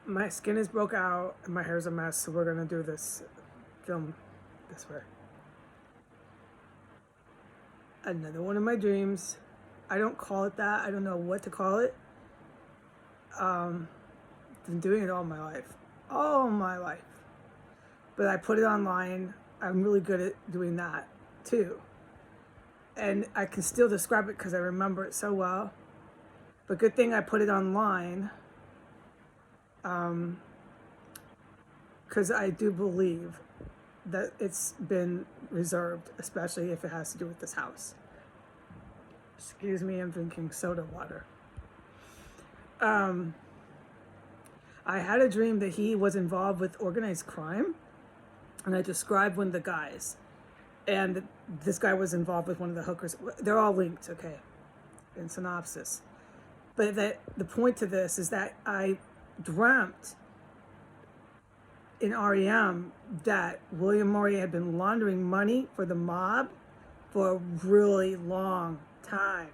My skin is broke out and my hair's a mess, so we're gonna do this film this way. Another one of my dreams. I don't call it that. I don't know what to call it. Been doing it all my life. All my life. But I put it online. I'm really good at doing that too. And I can still describe it because I remember it so well. But good thing I put it online. Because I do believe that it's been reserved, especially if it has to do with this house. Excuse me, I'm drinking soda water. I had a dream that he was involved with organized crime, and I described one of the guys. And this guy was involved with one of the hookers. They're all linked, okay, in synopsis. But the point to this is that I dreamt in REM that William Murray had been laundering money for the mob for a really long time.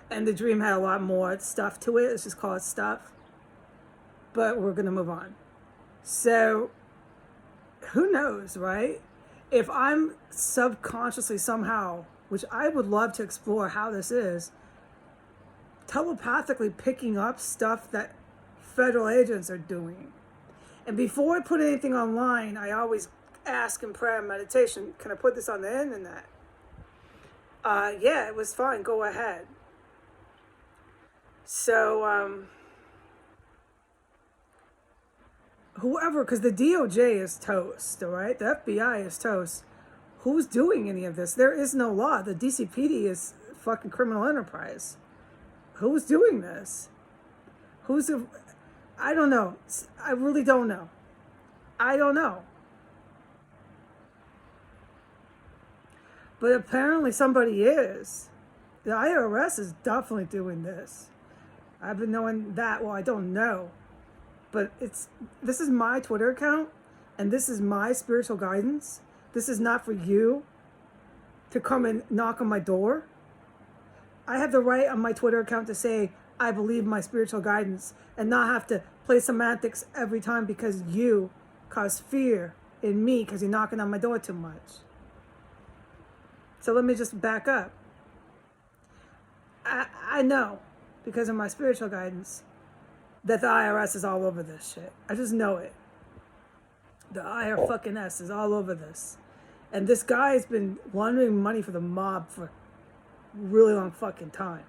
And the dream had a lot more stuff to it. Let's just call it stuff. But we're going to move on. So, who knows, right? If I'm subconsciously somehow, which I would love to explore how this is, telepathically picking up stuff that federal agents are doing. And before I put anything online, I always ask in prayer and meditation, can I put this on the internet? Yeah, it was fine. Go ahead. So, whoever, because the DOJ is toast, all right? The FBI is toast. Who's doing any of this? There is no law. The DCPD is fucking criminal enterprise. Who's doing this? I don't know. I really don't know. I don't know. But apparently somebody is. The IRS is definitely doing this. I've been knowing that. Well, I don't know. But this is my Twitter account, and this is my spiritual guidance. This is not for you to come and knock on my door. I have the right on my Twitter account to say, I believe my spiritual guidance, and not have to play semantics every time because you cause fear in me because you're knocking on my door too much. So let me just back up. I know, because of my spiritual guidance, that the IRS is all over this shit. I just know it. The IRS is all over this. And this guy's been laundering money for the mob for a really long fucking time.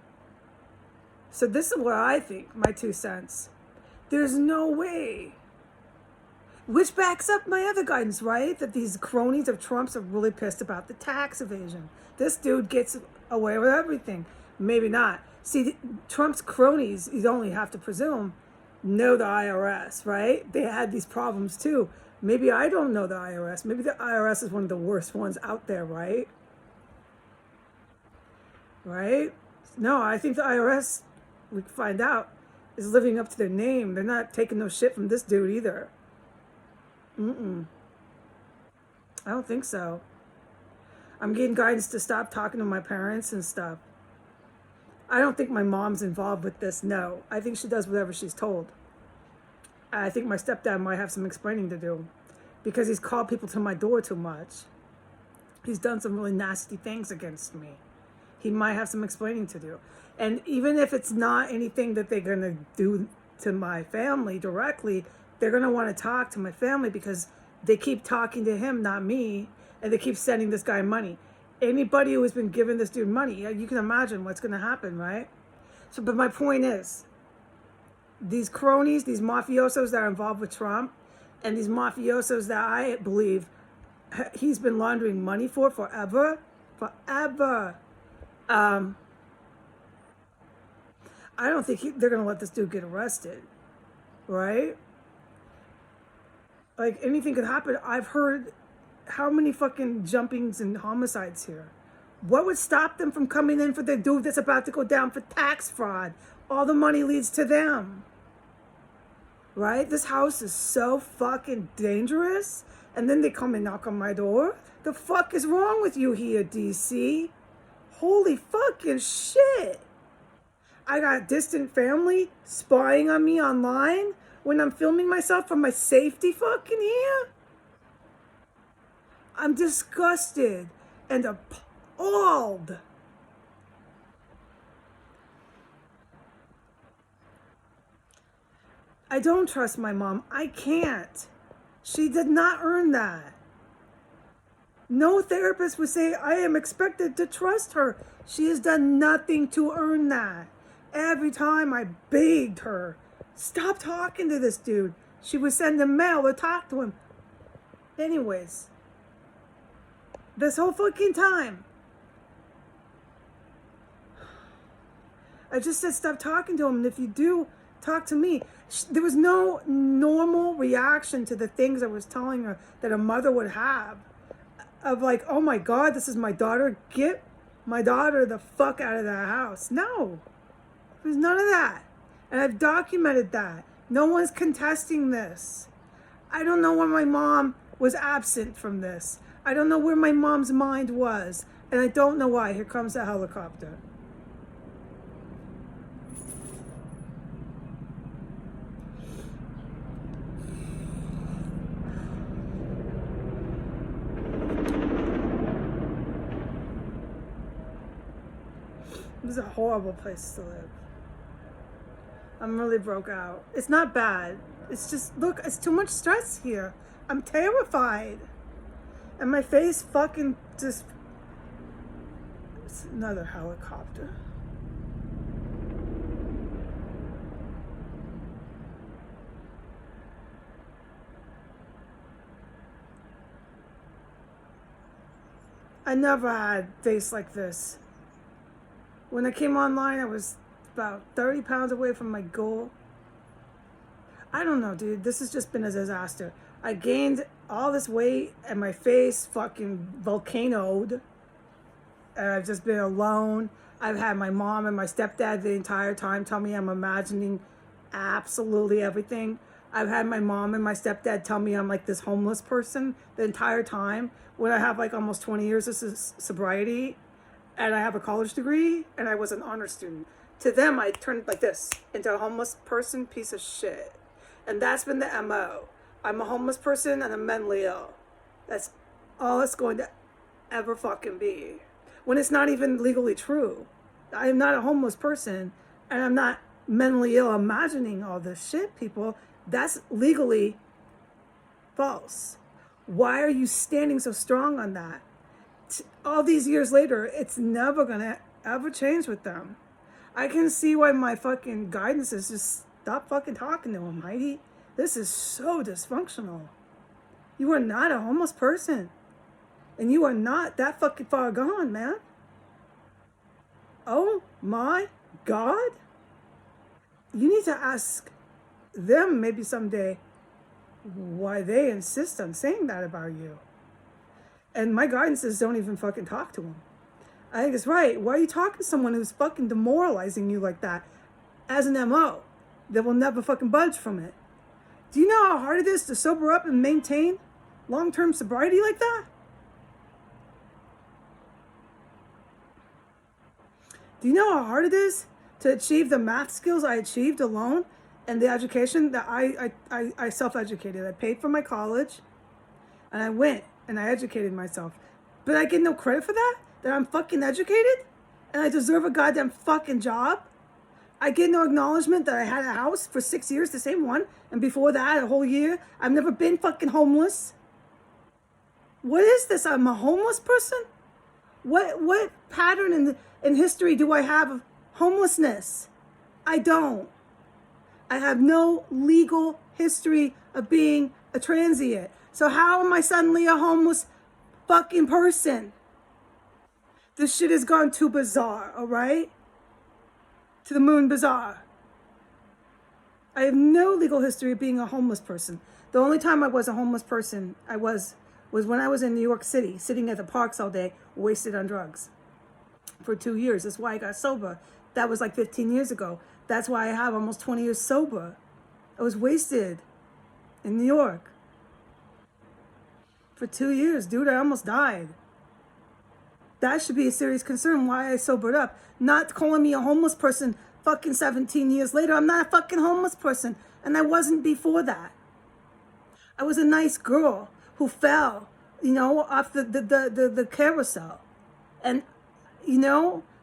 So this is what I think, my 2 cents. There's no way. Which backs up my other guidance, right? That these cronies of Trump's are really pissed about the tax evasion. This dude gets away with everything. Maybe not. See, Trump's cronies, you only have to presume, know the IRS, right? They had these problems too. Maybe I don't know the IRS. Maybe the IRS is one of the worst ones out there, right? Right? No, I think the IRS, we can find out, is living up to their name. They're not taking no shit from this dude either. I don't think so. I'm getting guidance to stop talking to my parents and stuff. I don't think my mom's involved with this, no. I think she does whatever she's told. I think my stepdad might have some explaining to do because he's called people to my door too much. He's done some really nasty things against me. He might have some explaining to do. And even if it's not anything that they're going to do to my family directly, they're going to want to talk to my family because they keep talking to him, not me, and they keep sending this guy money. Anybody who has been giving this dude money, you can imagine what's going to happen, right? So, but my point is, these cronies, these mafiosos that are involved with Trump, and these mafiosos that I believe he's been laundering money for forever. I don't think they're going to let this dude get arrested, right? Like, anything could happen. I've heard how many fucking jumpings and homicides here. What would stop them from coming in for the dude that's about to go down for tax fraud? All the money leads to them. Right? This house is so fucking dangerous. And then they come and knock on my door. The fuck is wrong with you here, DC? Holy fucking shit. I got distant family spying on me online when I'm filming myself for my safety fucking here. I'm disgusted and appalled. I don't trust my mom. I can't. She did not earn that. No therapist would say I am expected to trust her. She has done nothing to earn that. Every time I begged her, stop talking to this dude, she would send a mail to talk to him. Anyways, this whole fucking time, I just said stop talking to him. And if you do, talk to me. There was no normal reaction to the things I was telling her that a mother would have. Of like, oh my God, this is my daughter. Get my daughter the fuck out of that house. No, there's none of that. And I've documented that. No one's contesting this. I don't know why my mom was absent from this. I don't know where my mom's mind was. And I don't know why. Here comes the helicopter. This is a horrible place to live. I'm really broke out. It's not bad. It's just, look, it's too much stress here. I'm terrified. And my face fucking just... It's another helicopter. I never had face like this. When I came online, I was about 30 pounds away from my goal. I don't know, dude. This has just been a disaster. I gained all this weight and my face fucking volcanoed. And I've just been alone. I've had my mom and my stepdad the entire time tell me I'm imagining absolutely everything. I've had my mom and my stepdad tell me I'm like this homeless person the entire time when I have like almost 20 years of sobriety. And I have a college degree, and I was an honor student. To them, I turned like this, into a homeless person, piece of shit. And that's been the MO. I'm a homeless person, and I'm mentally ill. That's all it's going to ever fucking be. When it's not even legally true. I am not a homeless person, and I'm not mentally ill imagining all this shit, people. That's legally false. Why are you standing so strong on that? All these years later, it's never gonna ever change with them. I can see why my fucking guidance is just stop fucking talking to him, Heidi. This is so dysfunctional. You are not a homeless person. And you are not that fucking far gone, man. Oh my God. You need to ask them maybe someday why they insist on saying that about you. And my guidance is don't even fucking talk to him. I think it's right. Why are you talking to someone who's fucking demoralizing you like that as an MO that will never fucking budge from it? Do you know how hard it is to sober up and maintain long-term sobriety like that? Do you know how hard it is to achieve the math skills I achieved alone and the education that I self-educated? I paid for my college and I went and I educated myself. But I get no credit for that? That I'm fucking educated? And I deserve a goddamn fucking job? I get no acknowledgement that I had a house for 6 years, the same one, and before that, a whole year. I've never been fucking homeless. What is this? I'm a homeless person? What pattern in history do I have of homelessness? I don't. I have no legal history of being a transient. So how am I suddenly a homeless fucking person? This shit has gone too bizarre, all right? To the moon bizarre. I have no legal history of being a homeless person. The only time I was a homeless person was when I was in New York City, sitting at the parks all day, wasted on drugs for 2 years. That's why I got sober. That was like 15 years ago. That's why I have almost 20 years sober. I was wasted in New York for 2 years, dude. I almost died. That should be a serious concern why I sobered up. Not calling me a homeless person fucking 17 years later, I'm not a fucking homeless person. And I wasn't before that. I was a nice girl who fell, off the carousel. And,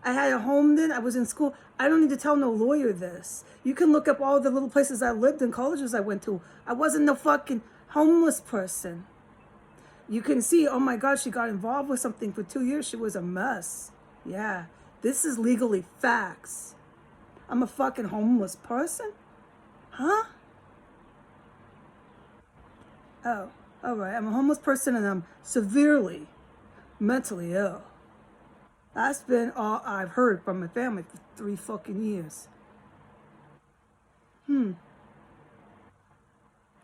I had a home then. I was in school. I don't need to tell no lawyer this. You can look up all the little places I lived and colleges I went to. I wasn't no fucking homeless person. You can see, oh my God, she got involved with something for 2 years. She was a mess. Yeah, this is legally facts. I'm a fucking homeless person? Huh? Oh, all right. I'm a homeless person and I'm severely mentally ill. That's been all I've heard from my family for 3 fucking years. And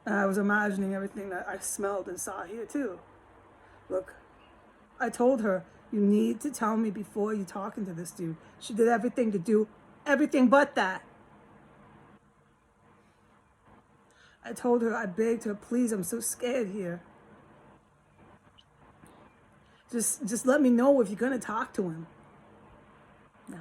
I was imagining everything that I smelled and saw here too. Look, I told her, you need to tell me before you talking to this dude. She did everything to do everything but that. I told her, I begged her, please, I'm so scared here. Just let me know if you're gonna talk to him. No.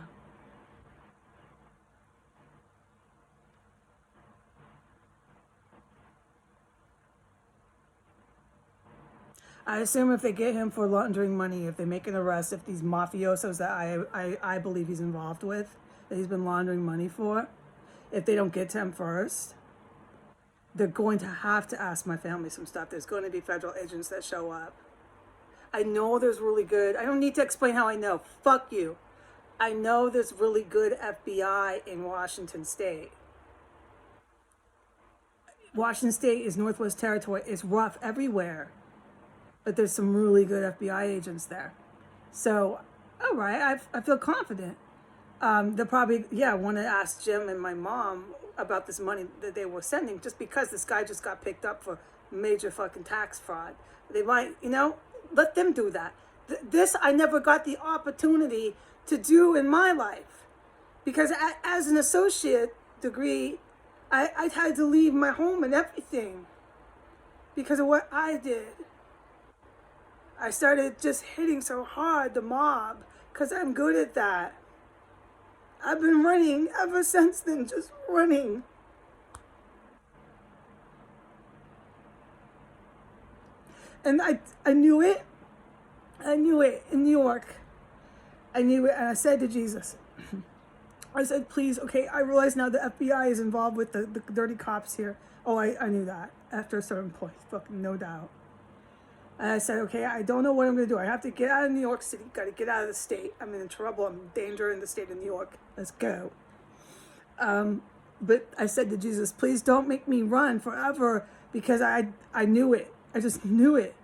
I assume if they get him for laundering money, if they make an arrest, if these mafiosos that I believe he's involved with, that he's been laundering money for, if they don't get to him first, they're going to have to ask my family some stuff. There's going to be federal agents that show up. I know there's really good. I don't need to explain how I know. Fuck you. I know there's really good FBI in Washington State. Washington State is Northwest Territory. It's rough everywhere. But there's some really good FBI agents there. So, all right, I feel confident. They'll probably, want to ask Jim and my mom about this money that they were sending just because this guy just got picked up for major fucking tax fraud. They might, let them do that. This I never got the opportunity to do in my life because as an associate degree, I had to leave my home and everything because of what I did. I started just hitting so hard the mob because I'm good at that. I've been running ever since then, just running. And I knew it. I knew it in New York. I knew it, and I said to Jesus, I said, please, okay, I realize now the FBI is involved with the dirty cops here. Oh, I knew that after a certain point, fucking no doubt. And I said, okay, I don't know what I'm going to do. I have to get out of New York City. Got to get out of the state. I'm in trouble. I'm in danger in the state of New York. Let's go. But I said to Jesus, please don't make me run forever because I knew it. I just knew it.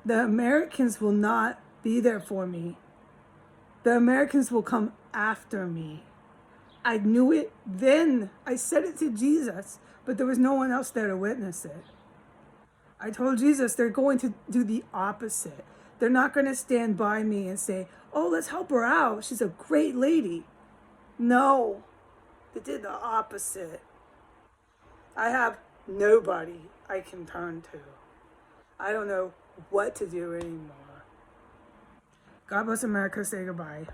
The Americans will not be there for me. The Americans will come after me. I knew it then. I said it to Jesus, but there was no one else there to witness it. I told Jesus they're going to do the opposite. They're not going to stand by me and say, oh, let's help her out. She's a great lady. No, they did the opposite. I have nobody I can turn to. I don't know what to do anymore. God bless America. Say goodbye.